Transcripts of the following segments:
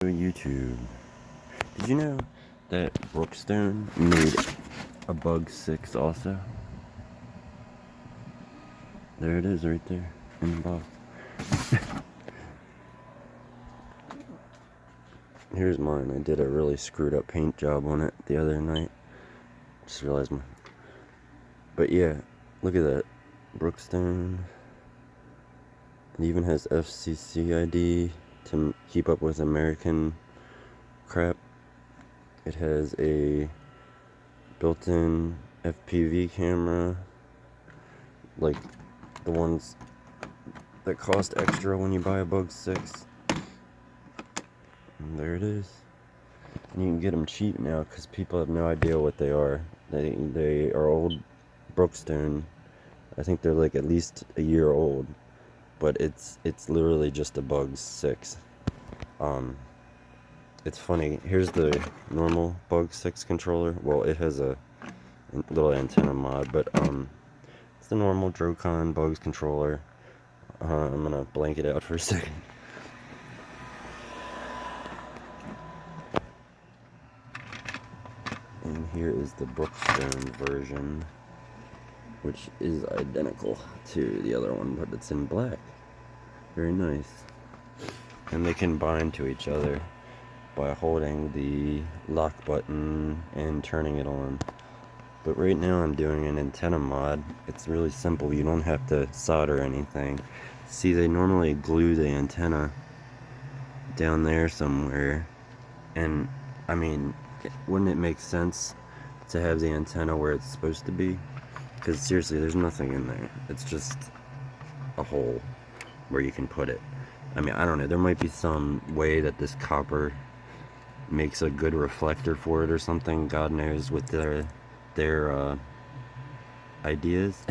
YouTube. Did you know that Brookstone made a Bug 6 also? There it is right there in the box. Here's mine. I did a really screwed up paint job on it the other night. Just realized my... But yeah, look at that. Brookstone. It even has FCC ID to keep up with American crap. It has a built-in FPV camera, like the ones that cost extra when you buy a Bug 6. And there it is. And you can get them cheap now because people have no idea what they are. They are old Brookstone. I think they're like at least a year old, but it's literally just a Bug 6. It's funny. Here's the normal Bug 6 controller. Well, it has a little antenna mod, but it's the normal Drocon Bugs controller. I'm gonna blank it out for a second. And here is the Brookstone version, which is identical to the other one, but it's in black. Very nice. And they can bind to each other by holding the lock button and turning it on. But right now I'm doing an antenna mod. It's really simple. You don't have to solder anything. See, they normally glue the antenna down there somewhere. And, I mean, wouldn't it make sense to have the antenna where it's supposed to be? Because seriously, there's nothing in there. It's just a hole where you can put it. I mean, I don't know. There might be some way that this copper makes a good reflector for it or something. God knows with their ideas.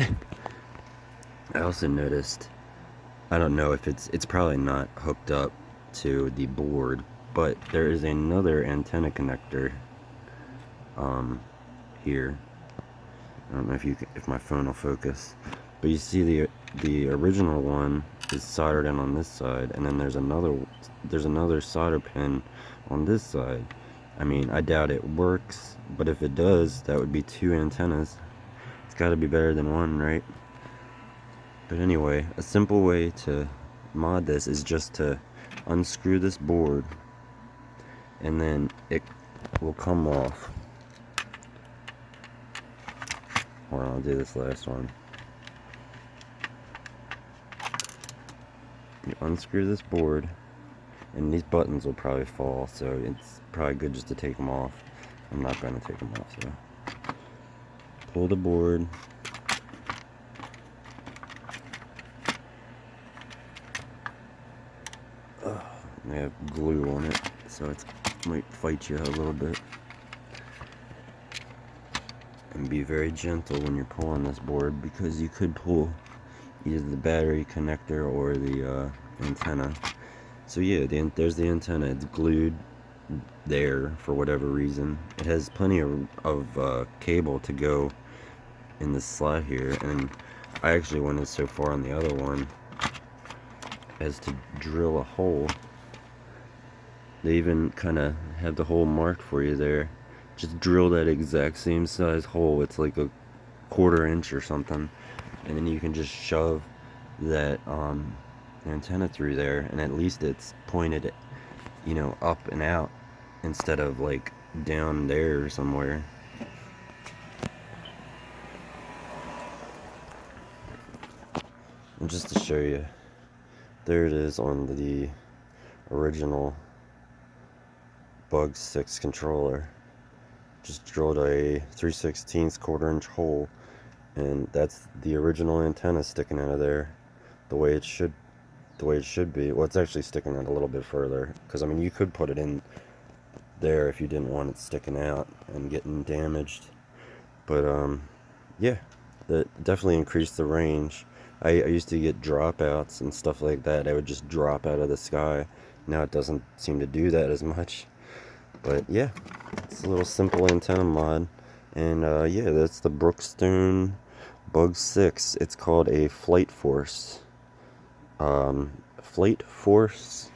I also noticed, I don't know if it's probably not hooked up to the board, but there is another antenna connector here. I don't know if my phone will focus, but you see the original one is soldered in on this side, and then there's another solder pin on this side. I mean, I doubt it works, but if it does, that would be 2 antennas. It's got to be better than one, right? But anyway, a simple way to mod this is just to unscrew this board, and then it will come off. Hold on, I'll do this last one. You unscrew this board, and these buttons will probably fall, so it's probably good just to take them off. I'm not going to take them off, so pull the board. They have glue on it, so it might fight you a little bit. And be very gentle when you're pulling this board, because you could pull either the battery connector or the antenna. So yeah, there's the antenna. It's glued there for whatever reason. It has plenty of cable to go in the slot here, and I actually went so far on the other one as to drill a hole. They even kind of have the hole marked for you there. Just drill that exact same size hole. It's like a 1/4 inch or something, and then you can just shove that antenna through there, and at least it's pointed, you know, up and out instead of like down there somewhere. And just to show you, there it is on the original Bug 6 controller. Just drilled a 3/16 1/4 inch hole, and that's the original antenna sticking out of there, the way it should be. Well, it's actually sticking out a little bit further, because I mean, you could put it in there if you didn't want it sticking out and getting damaged. But yeah, that definitely increased the range. I used to get dropouts and stuff like that. I would just drop out of the sky. Now it doesn't seem to do that as much. But yeah, it's a little simple antenna mod. And yeah, that's the Brookstone Bug 6. It's called a Flight Force. Flight Force